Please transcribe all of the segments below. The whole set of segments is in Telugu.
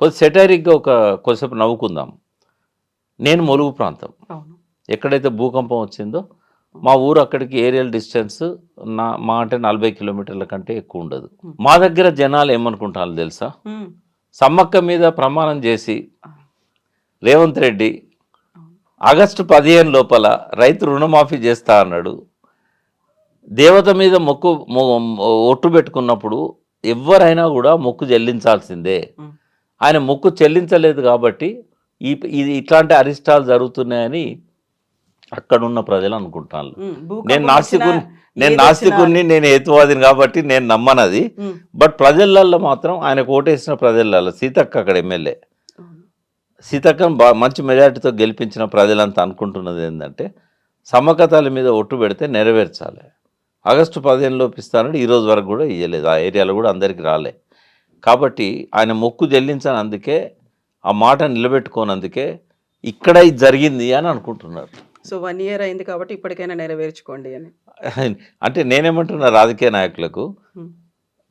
కొద్ది సెటైరిక్‌గా కొద్దిసేపు నవ్వుకుందాం. నేను ములుగు ప్రాంతం. అవును. ఎక్కడైతే భూకంపం వచ్చిందో మా ఊరు అక్కడికి ఏరియల్ డిస్టెన్స్ మా అంటే 40 కిలోమీటర్ల కంటే ఎక్కువ ఉండదు. హ్మ్. మా దగ్గర జనాలు ఏమనుకుంటారో తెలుసా? హ్మ్. సమ్మక్క మీద ప్రమాణం చేసి ఆ! రేవంత్ రెడ్డి అవును. ఆగస్టు 15 లోపల రైతు రుణమాఫీ చేస్తా అన్నాడు. దేవత మీద ఒట్టు పెట్టుకున్నప్పుడు ఎవ్వరైనా కూడా మొక్కు చెల్లించాల్సిందే. హ్మ్. ఆయన మొక్కు చెల్లించలేదు కాబట్టి ఇది ఇట్లాంటి అరిష్టాలు జరుగుతున్నాయని అక్కడున్న ప్రజలు అనుకుంటాను. నేను భూకంపం వచ్చినా, నాస్తికుని నేను ఏదొచ్చినా అని. నాస్తికుడిని, నేను హేతువాదిని కాబట్టి నేను నమ్మనది. హ్మ్. బట్ ప్రజలల్లో మాత్రం ఆయనకు ఓటేసిన ప్రజలల్లో సీతక్క అక్కడ ఎమ్మెల్యే. అవును. సీతక్కను మంచి మెజారిటీతో గెలిపించిన ప్రజలంతా అనుకుంటున్నది ఏందంటే, సమ్మక్కతాల మీద ఒట్టు పెడితే నెరవేర్చాలి. ఆగస్టు 15 లోపు ఇస్తానని ఈ రోజు వరకు కూడా ఇయ్యలేదు. ఆ ఏరియాలో కూడా అందరికి రాలే. కాబట్టి ఆయన మొక్కు చెల్లించనందుకే, ఆ మాట నిలబెట్టుకోనందుకే ఇక్కడ ఇది జరిగింది అని అనుకుంటున్నారు. సో, 1 ఇయర్ అయింది కాబట్టి ఇప్పటికైనా నెరవేర్చుకోండి అని. అంటే నేనేమంటున్నా రాజకీయ నాయకులకు, హ్మ్.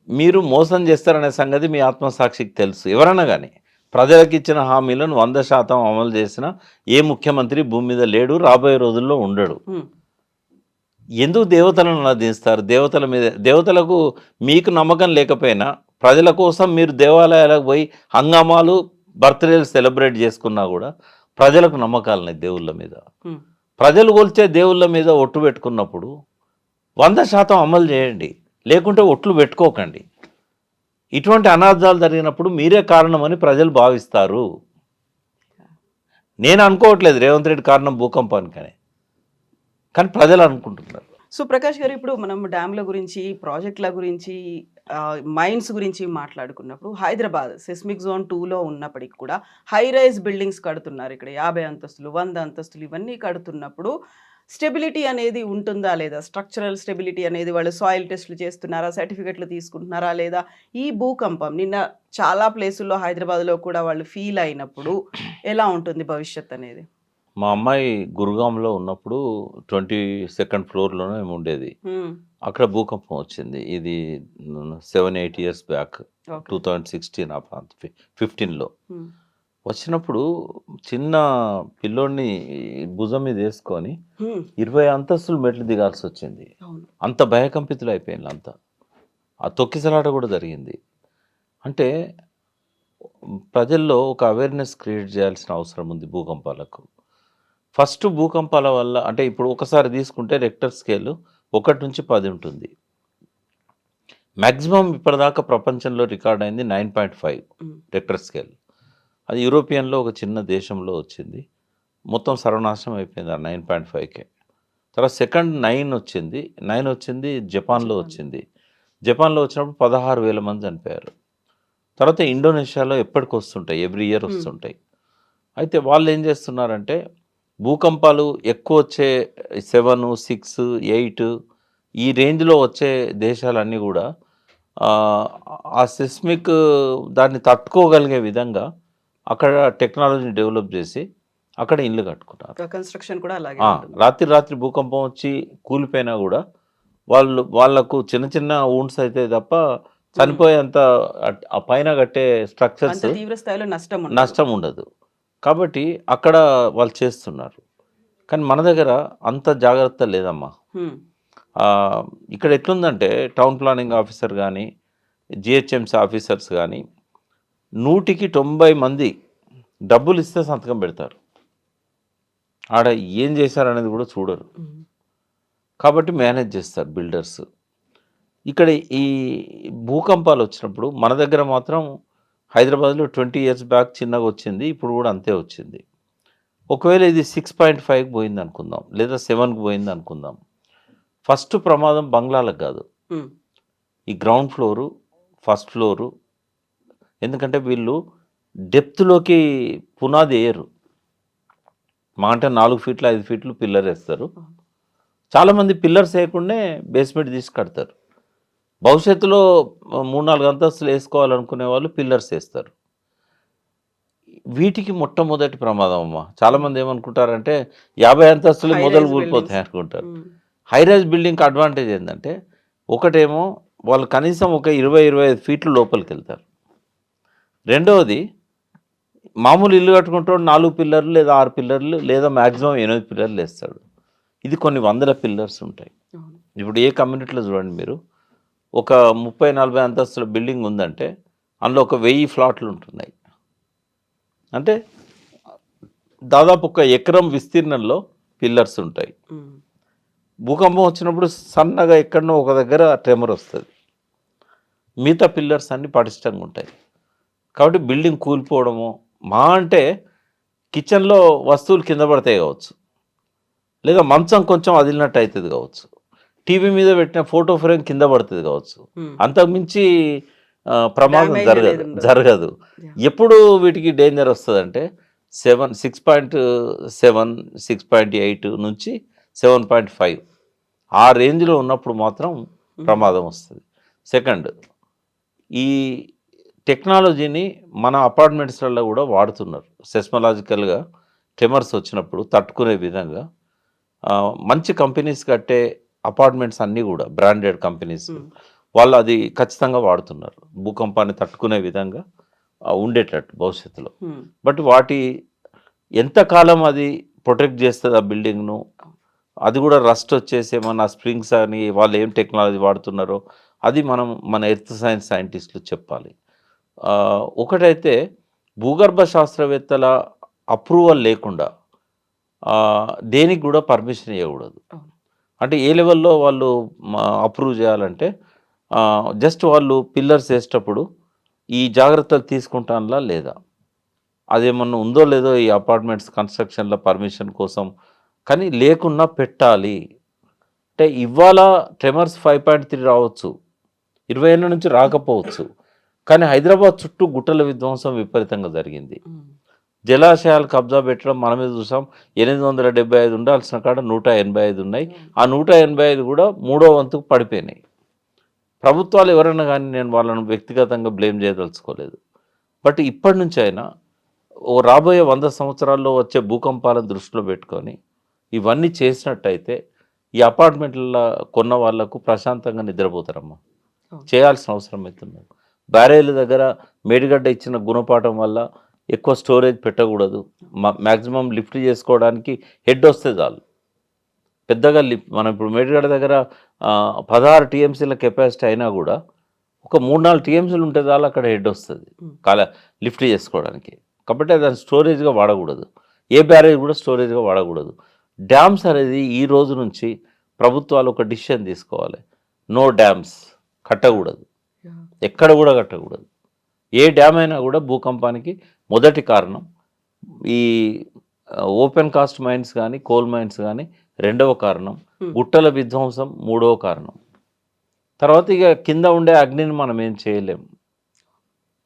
మీరు మోసం చేస్తారనే సంగతి మీ ఆత్మసాక్షికి తెలుసు. ఎవరన్నా గాని. ప్రజలకిచ్చిన హామీలను 100% అమలు చేసిన ఏ ముఖ్యమంత్రి భూమి మీద లేడు. రాబోయే రోజుల్లో ఉండడు. హ్మ్. ఎందుకు దేవతలను అలా దించుతారు? దేవతలకు మీకు నమ్మకం లేకపోయినా, ప్రజల కోసం మీరు దేవాలయాలకు పోయి హంగామాలు, బర్త్‌డేలు సెలబ్రేట్ చేసుకున్నా గూడా, ప్రజలకు నమ్మకాలున్నాయి దేవుళ్ళ మీద. హ్మ్. ప్రజలు కొలిచే దేవుళ్ళ మీద ఒట్టు పెట్టుకున్నప్పుడు 100% అమలు చేయండి. లేకుంటే ఒట్లు పెట్టుకోకండి. ఇటువంటి అనార్థాలు జరిగినప్పుడు మీరే కారణమని ప్రజలు భావిస్తారు. నేను అనుకోవట్లేదు రేవంత్ రెడ్డి కారణం భూకంపానికని. కానీ ప్రజలు అనుకుంటున్నారు. సో, ప్రకాష్ గారు, ఇప్పుడు మనం డ్యామ్‌ల గురించి, ప్రాజెక్ట్‌ల గురించి, మైన్స్ గురించి మాట్లాడుకున్నప్పుడు హైదరాబాద్ సెస్మిక్ జోన్ 2లో ఉన్నప్పటికి కూడా హై రైజ్ బిల్డింగ్స్ కడుతున్నారు. ఇక్కడ 50 అంతస్తులు, 100 అంతస్తులు ఇవన్నీ కడుతున్నప్పుడు స్టెబిలిటీ అనేది ఉంటుందా లేదా? స్ట్రక్చరల్ స్టెబిలిటీ అనేది వాళ్ళు సాయిల్ టెస్ట్‌లు చేస్తున్నారా? సర్టిఫికేట్‌లు తీసుకుంటున్నారా? లేదా? ఈ భూకంపం నిన్న చాలా ప్లేసుల్లో హైదరాబాద్‌లో కూడా వాళ్ళు ఫీల్ అయినప్పుడు ఎలా ఉంటుంది భవిష్యత్ అనేది? మా అమ్మాయి గురుగాంలో ఉన్నప్పుడు 22nd ఫ్లోర్‌లోనో ఏమో ఉండేది. హ్మ్. అక్కడ భూకంపం వచ్చింది. ఇది 7, 8 ఇయర్స్ బ్యాక్. ఓకే. 2016 ఆ ప్రాంతం 15లో. హ్మ్. వచ్చినప్పుడు చిన్న పిల్లోడిని భుజం మీద యేసుకొని హ్మ్. 20 అంతస్తులు మెట్లు దిగాల్సొచ్చింది. అవును. అంత భయకంపితులయిపోయిండ్రు అంతా. ఆ తొక్కిసలాట కూడా జరిగింది. అంటే ప్రజల్లో ఒక అవేర్‌నెస్ క్రియేట్ చేయాల్సిన అవసరం ఉంది భూకంపాలకు. ఫస్ట్ భూకంపాల వల్ల అంటే ఇప్పుడు ఒకసారి తీసుకుంటే రెక్టర్ స్కేల్ 1-10 ఉంటుంది. మాక్సిమం ఇప్పటిదాకా ప్రపంచంలో రికార్డ్ అయింది 9.5 హ్మ్. Richter scale. అది యూరోపియన్‌లో ఒక చిన్న దేశంలో వచ్చింది. మొత్తం సర్వనాశనం అయిపోయింది ఆ 9.5కే. తర్వాత సెకండ్ 9 వచ్చింది. 9 వచ్చింది జపాన్‌లో జపాన్. వచ్చింది. జపాన్‌లో వచ్చినప్పుడు 16,000 మంది చనిపోయారు. తర్వాత ఇండోనేషియాలో ఎప్పటికొస్తుంటాయి. ఎవ్రీ ఇయర్ హ్మ్. వస్తుంటాయి. అయితే వాళ్ళేం చేస్తున్నారంటే భూకంపాలు ఎక్కువొచ్చే 7, 6, 8 ఈ రేంజ్‌లో వచ్చే దేశాలన్నీ గూడా ఆహ్, ఆ సెస్మిక్ దాన్ని తట్టుకోగలిగే విధంగా అక్కడ టెక్నాలజీని డెవలప్ జేసి అక్కడ ఇండ్లు కట్టుకున్నారు. కన్‌స్ట్రక్షన్ కూడా అలాగే ఆ! ఉంటుంది. రాత్రి భూకంపం వచ్చి కూలిపోయినా గూడా వాళ్ళకు చిన్న చిన్న వూండ్స్ అయితాయి తప్ప హ్మ్. చనిపోయేంత ఆ పైన కట్టే అంత స్ట్రక్చర్స్ తీవ్ర స్థాయిలో నష్టం ఉండదు. నష్టం ఉండదు. కాబట్టి అక్కడ వాళ్ళు చేస్తున్నారు. కానీ మన దగ్గర అంత జాగ్రత్త లేదమ్మా. హ్మ్. ఇక్కడ ఎట్లుందంటే టౌన్ ప్లానింగ్ ఆఫీసర్ గానీ, జీహెచ్ఎంసీ ఆఫీసర్స్ గానీ 100కి 90 మంది డబ్బులిస్తే సంతకం పెడతారు. ఆడ ఏం చేశారనేది కూడా చూడరు. హ్మ్. కాబట్టి మేనేజ్ చేస్తారు బిల్డర్స్. ఇక్కడ ఈ భూకంపాలొచ్చినప్పుడు మన దగ్గర మాత్రం హైదరాబాద్‌లో 20 ఇయర్స్ బ్యాక్ చిన్నగొచ్చింది. ఇప్పుడు కూడా అంతే వచ్చింది. ఒకవేళ ఇది 6.5కి పోయిందనుకుందాం. లేదా 7కి పోయిందనుకుందాం. ఫస్ట్ ప్రమాదం బంగ్లాలకు గాదు. హ్మ్. ఈ గ్రౌండ్ ఫ్లోరు, ఫస్ట్ ఫ్లోరు. ఎందుకంటే వీళ్ళు డెప్త్‌లోకి పునాది ఎయరు. మహా అంటే 4 ఫీట్లు, 5 ఫీట్లు పిల్లరేస్తారు. అవును. చాలామంది పిల్లర్స్ ఎయకుండానే బేస్‌మెంట్ తీసి కడతారు. భవిష్యత్తులో 3, 4 అంతస్తులు ఏసుకోవాలనుకునే వాళ్ళు పిల్లర్స్ ఏస్తారు. వీటికి మొట్టమొదటి ప్రమాదం అమ్మ. హ్మ్. చాలామంది ఏమనుకుంటారంటే 50 అంతస్తులే హై మొదలు రైజ్ కూలిపోతాయి బిల్డింగ్స్. అనుకుంటారు. హ్మ్. హై రైజ్ బిల్డింగ్‌కి అడ్వాంటేజ్ ఏందంటే, ఒకటేమో వాళ్ళు కనీసం ఒక 20, 25 ఫీట్లు లోపలికెళ్తారు. రెండవది మామూలు ఇల్లు కట్టుకుంటాడు 4 పిల్లర్లు లేదా 6 పిల్లర్లు లేదా మ్యాక్సిమం 8 పిల్లర్లు వేస్తాడు. ఇది కొన్ని వందల పిల్లర్స్ ఉంటాయి. అవును. ఇప్పుడు ఏ కమ్యూనిటీలో చూడండి మీరు, ఒక 30-40 అంతస్తుల బిల్డింగ్ ఉందంటే అందులో ఒక 1000 ఫ్లాట్లు ఉంటున్నాయి. అంటే దాదాపు ఒక ఎకరం విస్తీర్ణంలో పిల్లర్స్ ఉంటాయి. ఉమ్. భూకంపం వచ్చినప్పుడు సన్నగా ఎక్కడనో ఒక దగ్గర ట్రెమర్ వస్తుంది, మిగతా పిల్లర్స్ అన్నీ పటిష్టంగా ఉంటాయి. కాబట్టి బిల్డింగ్ కూలిపోవడము మా అంటే కిచెన్లో వస్తువులు కింద పడతాయి కావచ్చు, లేదా మంచం కొంచెం అదిలినట్టు అవుతుంది కావచ్చు, టీవీ మీద పెట్టిన ఫోటో ఫ్రేమ్ కింద పడుతుంది కావచ్చు, ఉమ్. అంతకుమించి ప్రమాదం Damage జరగదు అనేది ఉండదు. జరగదు Yeah. ఎప్పుడు వీటికి డేంజర్ వస్తుందంటే 6.7 6.8 నుంచి 7.5 ఆ రేంజ్లో ఉన్నప్పుడు మాత్రం ప్రమాదం వస్తుంది. సెకండ్, ఈ టెక్నాలజీని మన అపార్ట్మెంట్స్లలో కూడా వాడుతున్నారు. సెస్మలాజికల్గా ట్రెమర్స్ వచ్చినప్పుడు తట్టుకునే విధంగా మంచి కంపెనీస్ కట్టే అపార్ట్మెంట్స్ అన్నీ కూడా బ్రాండెడ్ కంపెనీస్ వాళ్ళు అది ఖచ్చితంగా వాడుతున్నారు, భూకంపాన్ని తట్టుకునే విధంగా ఉండేటట్టు భవిష్యత్తులో. ఉమ్. బట్ వాటి ఎంతకాలం అది ప్రొటెక్ట్ చేస్తుంది ఆ బిల్డింగ్ను, అది కూడా రస్ట్ వచ్చేసి ఏమన్నా స్ప్రింగ్స్ అని వాళ్ళు ఏం టెక్నాలజీ వాడుతున్నారో అది మన ఎర్త్ సైన్స్ సైంటిస్టులు చెప్పాలి. ఒకటైతే భూగర్భ శాస్త్రవేత్తల అప్రూవల్ లేకుండా దేనికి కూడా పర్మిషన్ ఇవ్వకూడదు. అవును. అంటే ఏ లెవెల్లో వాళ్ళు అప్రూవ్ చేయాలంటే జస్ట్ వాళ్ళు పిల్లర్స్ వేసేటప్పుడు ఈ జాగ్రత్తలు తీసుకుంటానులా లేదా, అదేమన్నా ఉందో లేదో ఈ అపార్ట్మెంట్స్ కన్స్ట్రక్షన్ల పర్మిషన్ కోసం, కానీ లేకున్నా పెట్టాలి. అంటే ఇవాళ ట్రెమర్స్ 5.3 రావచ్చు, 20 ఏళ్ళ నుంచి రాకపోవచ్చు, కానీ హైదరాబాద్ చుట్టూ గుట్టల విధ్వంసం విపరీతంగా జరిగింది. ఉమ్. జలాశయాలు కబ్జా పెట్టడం మనమే చూసాం. 875 ఉండాల్సిన కాడ 185 ఉన్నాయి. ఆ 185 కూడా 3వ వంతుకు పడిపోయినాయి. ప్రభుత్వాలు ఎవరైనా కానీ నేను వాళ్ళను వ్యక్తిగతంగా బ్లేమ్ చేయదలుచుకోలేదు. బట్ ఇప్పటి నుంచి అయినా రాబోయే 100 సంవత్సరాల్లో వచ్చే భూకంపాలను దృష్టిలో పెట్టుకొని ఇవన్నీ చేసినట్టయితే ఈ అపార్ట్మెంట్ల కొన్న వాళ్లకు ప్రశాంతంగా నిద్రపోతారమ్మా. చేయాల్సిన అవసరం అవుతున్నది. బ్యారేజ్ దగ్గర మేడిగడ్డ ఇచ్చిన గుణపాఠం వల్ల ఎక్కువ స్టోరేజ్ పెట్టకూడదు. మ్యాక్సిమం లిఫ్ట్ చేసుకోవడానికి హెడ్ వస్తే చాలు. పెద్దగా మనం ఇప్పుడు మేడిగడ్డ దగ్గర 16 టీఎంసీల కెపాసిటీ అయినా కూడా ఒక 3-4 టీఎంసీలు ఉంటే చాలు అక్కడ హెడ్ వస్తుంది లిఫ్ట్ చేసుకోవడానికి. కాబట్టి దాన్ని స్టోరేజ్గా వాడకూడదు. ఏ బ్యారేజ్ కూడా స్టోరేజ్గా వాడకూడదు. డ్యామ్స్ అనేది ఈ రోజు నుంచి ప్రభుత్వాలు ఒక డిసిషన్ తీసుకోవాలి. నో డ్యామ్స్ కట్టకూడదు, ఎక్కడ కూడా కట్టకూడదు. ఏ డ్యామ్ అయినా కూడా భూకంపానికి మొదటి కారణం ఈ ఓపెన్ కాస్ట్ మైన్స్ కానీ కోల్ మైన్స్ కానీ రెండవ కారణం, గుట్టల విధ్వంసం మూడవ కారణం. తర్వాత ఇక కింద ఉండే అగ్నిని మనం ఏం చేయలేం.